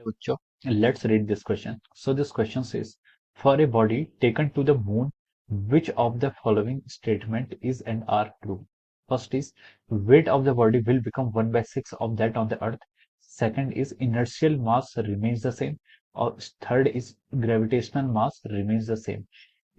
चलो बच्चों, let's read this question. So this question says, for a body taken to the moon, which of the following statement is and are true? First is weight of the body will become 1 by 6 of that on the earth. Second is inertial mass remains the same. Or third is gravitational mass remains the same.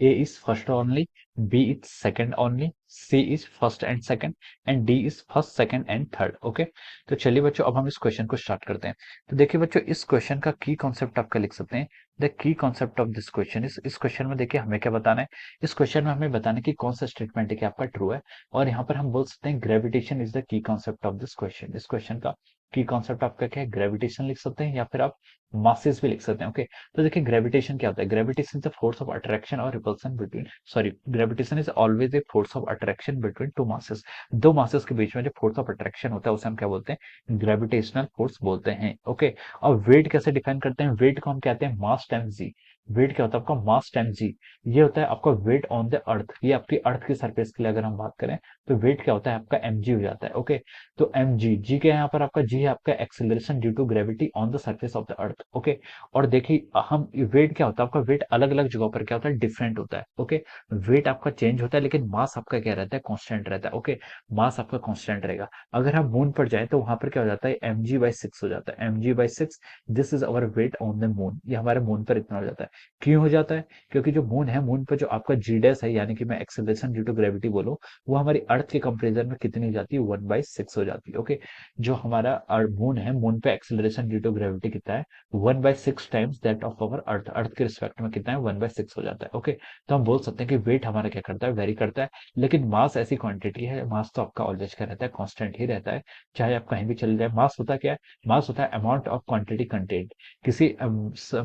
A is first only, B is second only, C is first and second, and D is first, second and third. Okay, तो चलिए बच्चों अब हम इस question को start करते हैं. तो देखिए बच्चों, इस क्वेश्चन का की कॉन्सेप्ट आपका लिख सकते हैं. The key concept of this question इस क्वेश्चन में देखिए हमें क्या बताना है. इस क्वेश्चन में हमें बताना है कि कौन सा स्टेटमेंट है कि आपका ट्रू है. और यहाँ पर हम बोल सकते हैं gravitation is the key concept of this question. इस क्वेश्चन का की कॉन्सेप्ट आपका क्या है, ग्रेविटेशन लिख सकते हैं या फिर आप मासेस भी लिख सकते हैं. ओके, तो देखिए ग्रेविटेशन क्या होता है. Gravitation is the force of attraction और repulsion between, sorry, gravitation is always a force of attraction between two masses. दो मासेस के बीच में जो फोर्स ऑफ अट्रैक्शन होता है उसे हम क्या बोलते हैं, ग्रेविटेशनल फोर्स बोलते हैं. ओके, और वेट कैसे डिफाइन करते हैं, वेट को हम कहते हैं मास टाइम्स जी. वेट क्या होता है आपका, मास टाइम्स जी. ये होता है आपका वेट ऑन द अर्थ. ये आपकी अर्थ की सरफेस के लिए अगर हम बात करें तो वेट क्या होता है आपका एम जी हो जाता है. ओके, तो एम जी, जी के यहाँ पर आपका जी है आपका acceleration due to gravity on the surface of the earth. Okay, और देखिए हम वेट क्या होता है आपका, वेट अलग अलग जगहों पर क्या होता है, डिफरेंट होता है. ओके, वेट आपका चेंज होता है लेकिन मास आपका क्या रहता है, कांस्टेंट रहता है. ओके, मास आपका कांस्टेंट रहेगा. अगर हम मून पर जाए तो वहां पर क्या हो जाता है, एम जी बाई सिक्स हो जाता है. M g by six, this is our weight on the moon. ये हमारे मून पर इतना हो जाता है. क्यों हो जाता है, क्योंकि जो मून है, मून पर जो आपका जी डैश है, यानी कि मैं एक्सेलरेशन ड्यू टू ग्रेविटी बोलूं, वो हमारी अर्थ के कंपेरिजन में कितनी हो जाती है, 1/6 हो जाती है. ओके, जो हमारा मून है, मून पे एक्सेलरेशन ड्यू टू ग्रेविटी कितना है, 1/6 टाइम्स दैट ऑफ अवर अर्थ. अर्थ के रिस्पेक्ट में कितना है, 1/6 हो जाता है. ओके, तो हम बोल सकते हैं कि वेट हमारा क्या करता है, वेरी करता है. लेकिन मास ऐसी क्वांटिटी है, मास तो आपका ऑलवेज क्या रहता है, कांस्टेंट ही रहता है, चाहे आप कहीं भी चले जाए. मास होता क्या है, मास होता है अमाउंट ऑफ क्वांटिटी कंटेंट. किसी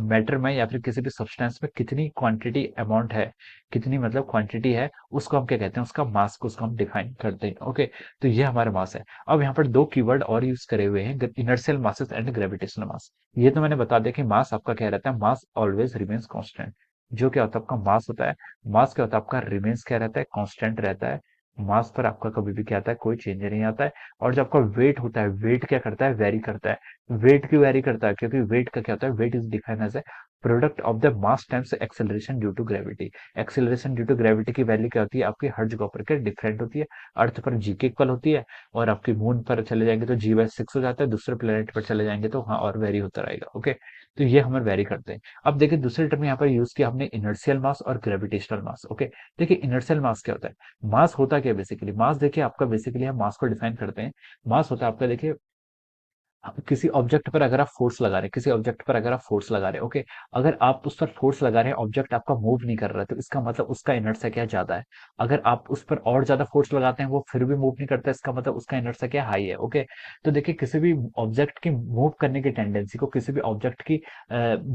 मैटर में या फिर किसी भी सब्सटेंस में कितनी क्वांटिटी अमाउंट है, कितनी मतलब क्वांटिटी है, उसको हम क्या कहते हैं, उसका मास को उसको हम डिफाइन करते हैं. ओके, तो ये हमारा मास है. अब यहाँ पर दो कीवर्ड और यूज करे हुए हैं, इनर्शियल मासेस एंड ग्रेविटेशनल मास. ये तो मैंने बता दिया कि मास आपका क्या रहता है, मास ऑलवेज रिमेन्स कांस्टेंट. जो क्या होता है आपका मास होता है, मास क्या होता है आपका, रिमेन्स क्या रहता है, कांस्टेंट रहता है. मास पर आपका कभी भी क्या आता है, कोई चेंज नहीं आता है. और जो आपका वेट होता है, वेट क्या करता है, वेरी करता है. वेट क्यों वेरी करता है, क्योंकि वेट का क्या होता है, weight is defined as a product of the mass times acceleration due to gravity. Acceleration due to gravity की वैल्यू क्या होती है आपकी, हर जगह पर क्या डिफरेंट होती है. अर्थ पर जी के इक्वल होती है, और आपकी मून पर चले जाएंगे तो जी/6 हो जाता है, दूसरे प्लेनेट पर चले जाएंगे तो वहां और वेरी होता रहेगा. ओके, तो ये हमें वेरी करते हैं. अब देखिए दूसरे टर्म यहाँ पर यूज किया हमने, इनर्शियल मास और ग्रेविटेशनल मास. ओके, देखिए इनर्शियल मास क्या होता है, मास होता क्या है बेसिकली, मास देखिए आपका बेसिकली हम मास को डिफाइन करते हैं. मास होता है आपका, देखिए किसी ऑब्जेक्ट पर अगर आप फोर्स लगा रहे हैं, किसी ऑब्जेक्ट पर अगर आप फोर्स लगा रहे हैं, ओके, अगर आप उस पर फोर्स लगा रहे हैं, ऑब्जेक्ट आपका मूव नहीं कर रहा है, तो इसका मतलब उसका इनर्शिया क्या ज्यादा है. अगर आप उस पर और ज्यादा फोर्स लगाते हैं, वो फिर भी मूव नहीं करता, इसका मतलब उसका इनर्शिया क्या हाई है. ओके, तो देखिए किसी भी ऑब्जेक्ट की मूव करने की टेंडेंसी को, किसी भी ऑब्जेक्ट की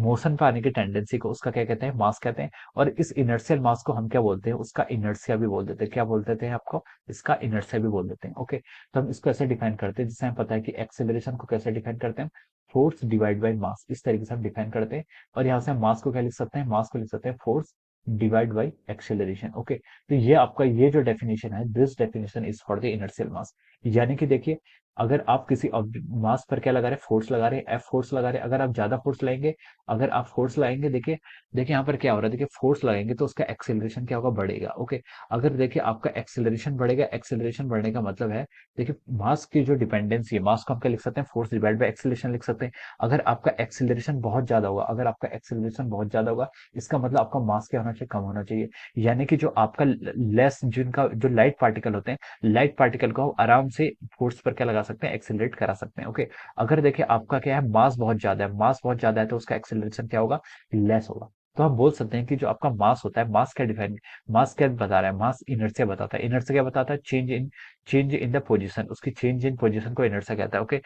मोशन पे आने की टेंडेंसी को, उसका क्या कहते हैं, मास कहते हैं. और इस इनर्शियल मास को हम क्या बोलते हैं, उसका इनर्शिया भी बोल देते हैं. क्या बोल देते हैं आपको, इसका इनर्शिया भी बोल देते हैं. ओके, तो हम इसको ऐसे डिफाइन करते हैं, जिससे हमें पता है कि एक्सेलरेशन को कैसे डिफाइन करते हैं, फोर्स डिवाइड बाय मास. इस तरीके से हम डिफाइन करते हैं. और यहाँ से हम मास को क्या लिख सकते हैं, मास को लिख सकते हैं force divide by acceleration. Okay, तो ये आपका ये जो डेफिनेशन है, this definition is for the inertial mass. यानी कि देखिए, अगर आप किसी मास पर क्या लगा रहे हैं, फोर्स लगा रहे हैं, एफ फोर्स लगा रहे हैं. अगर आप ज्यादा फोर्स लाएंगे, अगर आप फोर्स लाएंगे, देखिए देखिए यहाँ पर क्या हो रहा है, देखिए फोर्स लगाएंगे तो उसका एक्सेलरेशन क्या होगा, बढ़ेगा. ओके, अगर देखिए आपका एक्सेलरेशन बढ़ेगा, एक्सेलरेशन बढ़ने का मतलब है, देखिए मास की जो डिपेंडेंसी है, मास को हम क्या लिख सकते हैं, फोर्स डिवाइड बाय एक्सेलरेशन लिख सकते हैं. अगर आपका एक्सेलरेशन बहुत ज्यादा होगा, अगर आपका एक्सेलरेशन बहुत ज्यादा होगा, इसका मतलब आपका मास क्या होना चाहिए, कम होना चाहिए. यानी कि जो आपका लेस, जिनका जो लाइट पार्टिकल होते हैं, लाइट पार्टिकल को आराम से फोर्स पर क्या लगा सकते हैं, एक्सेलरेट करा सकते हैं. ओके, अगर देखिए आपका क्या है, मास बहुत ज्यादा है, मास बहुत ज्यादा है, तो उसका एक्सेलरेशन क्या होगा, लेस होगा. तो हम बोल सकते हैं कि जो आपका मास होता है, मास क्या डिफाइन, मास क्या बता रहा है, मास इनर्शिया बताता है. इनर्शिया क्या बताता है, चेंज इन द पोजीशन, उसकी चेंज इन पोजीशन को इनर्शिया कहता है. ओके,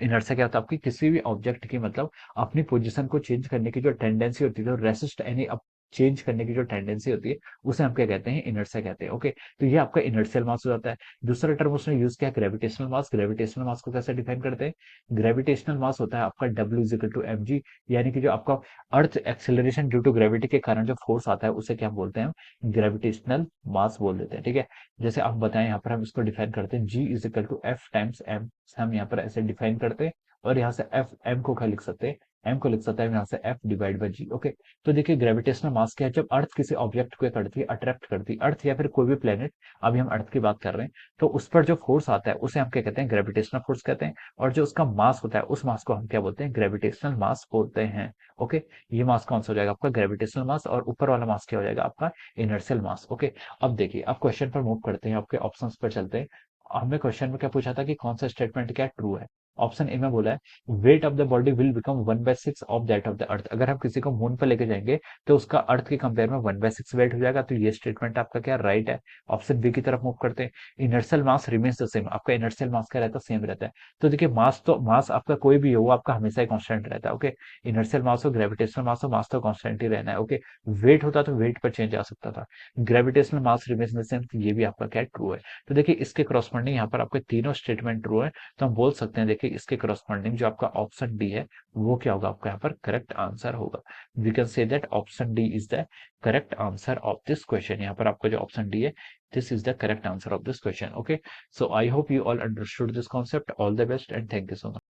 इनर्शिया क्या होता है, आपकी किसी भी ऑब्जेक्ट की मतलब अपनी पोजीशन को चेंज करने की जो टेंडेंसी होती है, जो रेसिस्ट एनी चेंज करने की जो टेंडेंसी होती है, उसे हम क्या कहते हैं, इनर्शिया कहते हैं. ओके, तो ये आपका इनर्शियल मास हो जाता है. दूसरा टर्म उसने यूज किया ग्रेविटेशनल मास. ग्रेविटेशनल मास को कैसे डिफाइन करते हैं, ग्रेविटेशनल मास होता है आपका डब्ल्यू is equal to m g. यानी कि जो आपका earth acceleration due to gravity के कारण जो फोर्स आता है, उसे क्या बोलते हैं, ग्रेविटेशनल मास बोल देते हैं. ठीक है, जैसे आप बताएं, यहाँ पर हम इसको डिफाइन करते हैं, G is equal to F times M. हम यहाँ पर ऐसे डिफाइन करते हैं, और यहाँ से एफ एम को क्या लिख सकते हैं, m को लिख सकते हैं यहाँ से F/g। ओके, तो देखिए ग्रेविटेशनल मास क्या है, जब अर्थ किसी ऑब्जेक्ट को करती है, अट्रैक्ट करती है, अर्थ या फिर कोई भी प्लेनेट, अभी हम अर्थ की बात कर रहे हैं, तो उस पर जो फोर्स आता है उसे हम क्या कहते हैं, ग्रेविटेशनल फोर्स कहते हैं। और जो उसका मास होता है उस मास को हम क्या बोलते हैं, ग्रेविटेशनल मास बोलते हैं। ओके, ये मास कौन सा हो जाएगा आपका, ग्रेविटेशनल मास, और ऊपर वाला मास क्या हो जाएगा आपका, इनर्शियल मास। ओके, अब देखिए अब क्वेश्चन पर मूव करते हैं, आपके ऑप्शंस पर चलते हैं। हमें क्वेश्चन में क्या पूछा था कि कौन सा स्टेटमेंट क्या ट्रू है। ऑप्शन ए में बोला है weight of the body will become 1/6 of that of the अर्थ। अगर हम किसी को मून पर लेके जाएंगे तो उसका अर्थ के कंपेयर में 1/6 वेट हो जाएगा, तो ये स्टेटमेंट आपका क्या राइट है। ऑप्शन बी की तरफ मूव करते हैं। Inertial mass remains the same, आपका इनर्शियल मास क्या रहता है, सेम रहता है। तो देखिए मास तो मास आपका कोई भी हो, आपका हमेशा ही कांस्टेंट रहता है। ओके, इनर्शियल मास हो, ग्रेविटेशनल मास हो, मास तो कांस्टेंट ही रहना है। ओके, वेट होता तो वेट पर चेंज आ सकता था, gravitational mass remains the same, तो ये भी आपका क्या ट्रू है। तो देखिए इसके करस्पॉन्डिंग यहाँ पर आपके तीनों स्टेटमेंट ट्रू है। तो हम बोल सकते हैं देखिए इसके करस्पॉन्डिंग जो आपका ऑप्शन डी है वो क्या होगा, आपका यहाँ पर करेक्ट आंसर होगा। We can say that option D is the correct answer of this question. यहाँ पर आपका जो ऑप्शन डी है, this is the correct answer of this question. Okay, so I hope you all understood this concept. All the best and thank you so much.